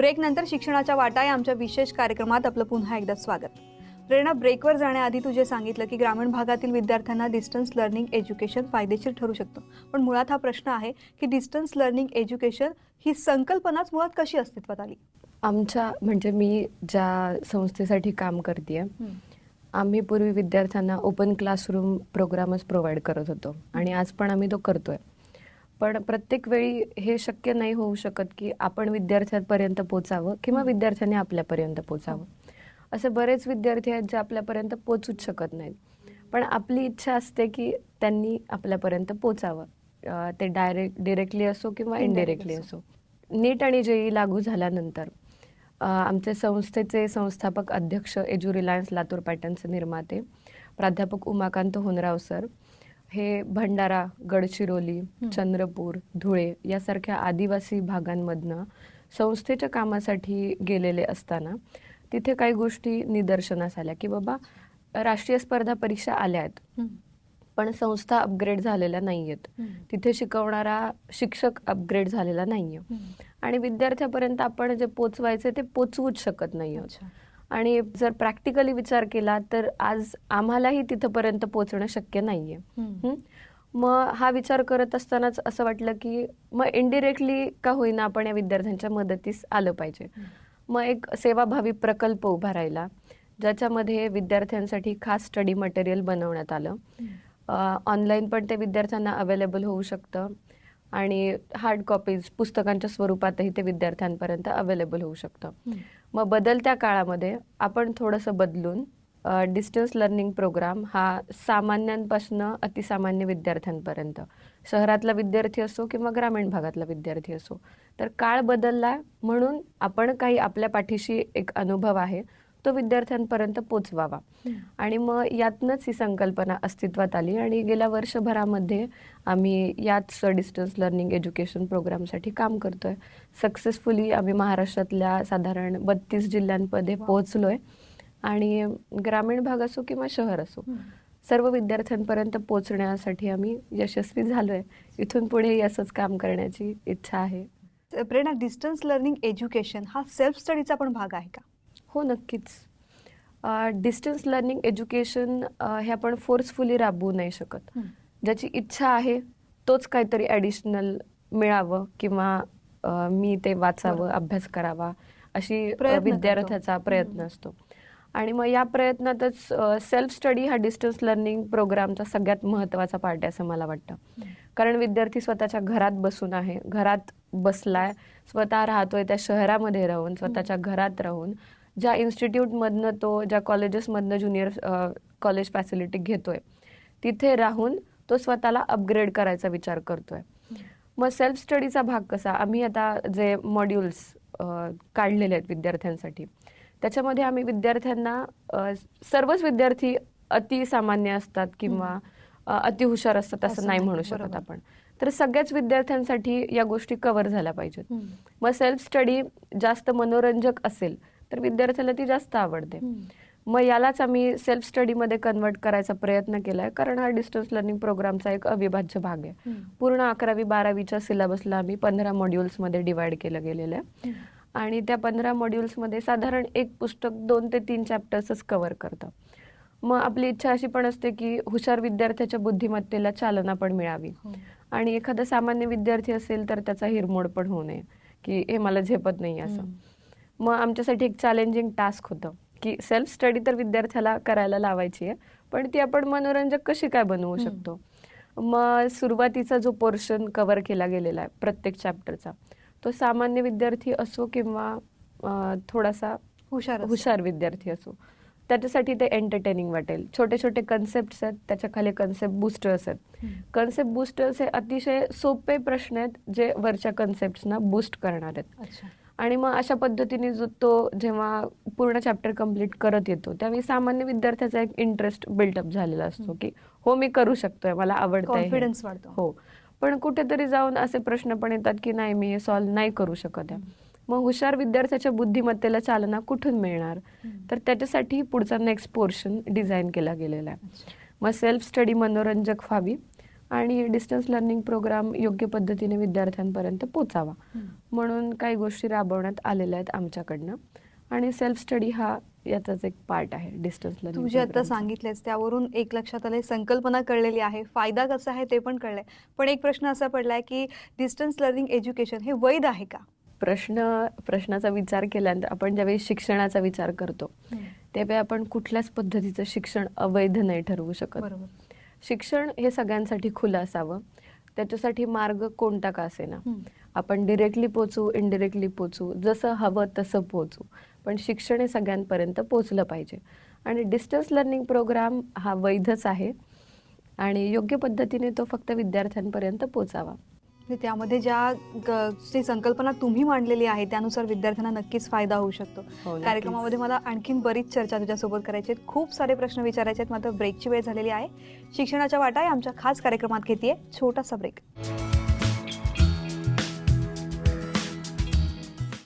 Break नंतर शिक्षणाच्या वाटा या आमच्या विशेष कार्यक्रमात आपलं पुन्हा एकदा स्वागत. प्रेरणा, ब्रेकवर जाण्याआधी तू जे सांगितलं की ग्रामीण भागातील विद्यार्थ्यांना डिस्टन्स लर्निंग एज्युकेशन फायदेशीर ठरू शकतं, पण मुळात हा प्रश्न आहे की डिस्टन्स लर्निंग एज्युकेशन ही संकल्पनाच मुळात कशी अस्तित्वात आली? आमच्या म्हणजे मी ज्या संस्थेसाठी काम करते आम्ही पूर्वी विद्यार्थ्यांना ओपन क्लासरूम प्रोग्रामच प्रोव्हाइड करत होतो आणि आज पण आम्ही तो करतोय. पण प्रत्येक वेळी हे शक्य नाही होऊ शकत की आपण विद्यार्थ्यांपर्यंत पोचावं किंवा विद्यार्थ्यांनी आपल्यापर्यंत पोचावं. असे बरेच विद्यार्थी आहेत जे आपल्यापर्यंत पोचूच शकत नाहीत, पण आपली इच्छा असते की त्यांनी आपल्यापर्यंत पोचावं, ते डिरेक्टली असो किंवा इनडिरेक्टली असो. नीट आणि जेईई लागू झाल्यानंतर आमचे संस्थेचे संस्थापक अध्यक्ष, एज्यू रिलायन्स लातूर पॅटर्नचे निर्माते प्राध्यापक उमाकांत होनराव सर हे भंडारा, गडचिरोली, चंद्रपूर, धुळे यासारख्या आदिवासी भागांमधनं संस्थेच्या कामासाठी गेलेले असताना तिथे काही गोष्टी निदर्शनास आल्या की बाबा राष्ट्रीय स्पर्धा परीक्षा आल्या आहेत पण संस्था अपग्रेड झालेल्या नाहीयेत, तिथे शिकवणारा शिक्षक अपग्रेड झालेला नाहीये आणि विद्यार्थ्यापर्यंत आपण जे पोचवायचे ते पोचवूच शकत नाही आहोत. आणि जर प्रॅक्टिकली विचार केला तर आज आम्हालाही तिथपर्यंत पोचणं शक्य नाहीये. मग हा विचार करत असतानाच असं वाटलं की मग इनडिरेक्टली का होईना आपण या विद्यार्थ्यांच्या मदतीस आलं पाहिजे. मग एक सेवाभावी प्रकल्प उभा राहिला ज्याच्यामध्ये विद्यार्थ्यांसाठी खास स्टडी मटेरियल बनवण्यात आलं. ऑनलाईन पण ते विद्यार्थ्यांना अवेलेबल होऊ शकतं आणि हार्ड कॉपीज पुस्तकांच्या स्वरूपातही ते विद्यार्थ्यांपर्यंत अवेलेबल होऊ शकतं. मग बदलत्या काळामध्ये आपण थोडंसं बदलून डिस्टन्स लर्निंग प्रोग्राम हा सामान्यांपासून अतिसामान्य विद्यार्थ्यांपर्यंत, शहरातला विद्यार्थी असो किंवा ग्रामीण भागातला विद्यार्थी असो, तर काळ बदलला म्हणून आपण काही आपल्या पाठीशी एक अनुभव आहे तो विद्यार्थ्यांपर्यंत पोचवावा. आणि मग यातनंच ही संकल्पना अस्तित्वात आली आणि गेल्या वर्षभरामध्ये आम्ही याच डिस्टन्स लर्निंग एज्युकेशन प्रोग्रामसाठी काम करतोय. सक्सेसफुली आम्ही महाराष्ट्रातल्या साधारण 32 जिल्ह्यांमध्ये पोहोचलोय आणि ग्रामीण भाग असो किंवा शहर असो सर्व विद्यार्थ्यांपर्यंत पोहोचण्यासाठी आम्ही यशस्वी झालोय. इथून पुढे असंच काम करण्याची इच्छा आहे. प्रेरणा, डिस्टन्स लर्निंग एज्युकेशन हा सेल्फ स्टडीचा पण भाग आहे का? हो, नक्कीच. डिस्टन्स लर्निंग एज्युकेशन हे आपण फोर्सफुली राबवू नाही शकत. ज्याची इच्छा आहे तोच काहीतरी ॲडिशनल मिळावं किंवा मी ते वाचावं, अभ्यास करावा अशी विद्यार्थ्याचा प्रयत्न असतो. आणि मग या प्रयत्नातच सेल्फ स्टडी हा डिस्टन्स लर्निंग प्रोग्रामचा सगळ्यात महत्त्वाचा पार्ट आहे असं मला वाटतं. कारण विद्यार्थी स्वतःच्या घरात बसून आहे, घरात बसलाय, स्वतः राहतोय त्या शहरामध्ये राहून, स्वतःच्या घरात राहून, ज्या इन्स्टिट्यूटमधनं तो, ज्या कॉलेजेसमधनं ज्युनियर कॉलेज फॅसिलिटी घेतोय तिथे राहून तो स्वतःला अपग्रेड करायचा विचार करतोय. मग सेल्फ स्टडीचा भाग कसा, आम्ही आता जे मॉड्यूल्स काढलेले आहेत विद्यार्थ्यांसाठी त्याच्यामध्ये आम्ही विद्यार्थ्यांना, सर्वच विद्यार्थी अतिसामान्य असतात किंवा अतिहुशार असतात असं नाही म्हणू शकत आपण, तर सगळ्याच विद्यार्थ्यांसाठी या गोष्टी कव्हर झाल्या पाहिजेत. मग सेल्फ स्टडी जास्त मनोरंजक असेल तर विद्यार्थ्याला ती जास्त आवडते. मग यालाच आम्ही सेल्फ स्टडीमध्ये कन्वर्ट करायचा प्रयत्न केलाय, कारण हा डिस्टन्स लर्निंग प्रोग्रामचा एक अविभाज्य भाग आहे. पूर्ण 11वी-12वीच्या सिलेबसला आम्ही 15 मॉड्यूल्समध्ये डिवाइड केलं गेलेलं आहे आणि त्या 15 मॉड्यूल्समध्ये साधारण एक पुस्तक 2 ते 3 चॅप्टर्सच कव्हर करतं. मग आपली इच्छा अशी पण असते की हुशार विद्यार्थ्याच्या बुद्धिमत्तेला चालना पण मिळावी आणि एखादा सामान्य विद्यार्थी असेल तर त्याचा हिरमोड पण होऊ नये की हे मला झेपत नाही असं. मग आमच्यासाठी एक चॅलेंजिंग टास्क होतं की सेल्फ स्टडी तर विद्यार्थ्याला करायला लावायची आहे, पण ती आपण मनोरंजक कशी काय बनवू शकतो. मग सुरुवातीचा जो पोर्शन कव्हर केला गेलेला आहे प्रत्येक चॅप्टरचा, तो सामान्य विद्यार्थी असो किंवा थोडासा हुशार विद्यार्थी असो, त्याच्यासाठी ते एंटरटेनिंग वाटेल. छोटे छोटे कन्सेप्ट्स आहेत, त्याच्या खाली कन्सेप्ट बूस्टर्स आहेत. कन्सेप्ट बूस्टर्स हे अतिशय सोपे प्रश्न आहेत जे वरच्या कन्सेप्ट्सना बूस्ट करणार आहेत. आणि मग अशा पद्धतीने तो जेव्हा पूर्ण चॅप्टर कम्प्लीट करत येतो त्यावेळी सामान्य विद्यार्थ्याचा एक इंटरेस्ट बिल्टअप झालेला असतो की हो मी करू शकतोय, मला आवडतंय, कॉन्फिडन्स वाढतो. हो, पण कुठेतरी जाऊन असे प्रश्न पण येतात की नाही मी हे सॉल्व्ह नाही करू शकत आहे. मग हुशार विद्यार्थ्याच्या बुद्धिमत्तेला चालना कुठून मिळणार, तर त्याच्यासाठी पुढचा नेक्स्ट पोर्शन डिझाईन केला गेलेला आहे. मग सेल्फ स्टडी मनोरंजक व्हावी आणि डिस्टन्स लर्निंग प्रोग्राम योग्य पद्धतीने विद्यार्थ्यांपर्यंत पोचावा म्हणून काही गोष्टी राबवण्यात आलेल्या आहेत आमच्याकडनं. आणि सेल्फ स्टडी हा याचाच एक पार्ट आहे डिस्टन्स तू लर्निंग जे आता सांगितलेस त्यावरून एक लक्षात आलंय, संकल्पना कळलेली आहे, फायदा कसा आहे ते पण कळलंय. पण एक प्रश्न असा पडलाय की डिस्टन्स लर्निंग एज्युकेशन हे वैध आहे का? प्रश्नाचा विचार केल्यानंतर आपण ज्यावेळी शिक्षणाचा विचार करतो त्यावेळी आपण कुठल्याच पद्धतीचं शिक्षण अवैध नाही ठरवू शकत. बरोबर. शिक्षण हे सगळ्यांसाठी खुलं असावं, त्याच्यासाठी मार्ग कोणता का असेना. आपण डिरेक्टली पोचू, इनडिरेक्टली पोचू, जसं हवं तसं पोचू, पण शिक्षण हे सगळ्यांपर्यंत पोचलं पाहिजे. आणि डिस्टन्स लर्निंग प्रोग्राम हा वैधच आहे आणि योग्य पद्धतीने तो फक्त विद्यार्थ्यांपर्यंत पोचावा. त्यामध्ये जी संकल्पना तुम्ही मांडलेली आहे त्यानुसार विद्यार्थ्यांना नक्कीच फायदा होऊ शकतो. नक्कीच. कार्यक्रमामध्ये मला आणखीन बरीच चर्चा तुझ्यासोबत करायची आहेत, खूप सारे प्रश्न विचारायचे आहेत, मात्र ब्रेकची वेळ झालेली आहे. शिक्षणाच्या वाटा या आमच्या खास कार्यक्रमात घेतेय छोटासा ब्रेक.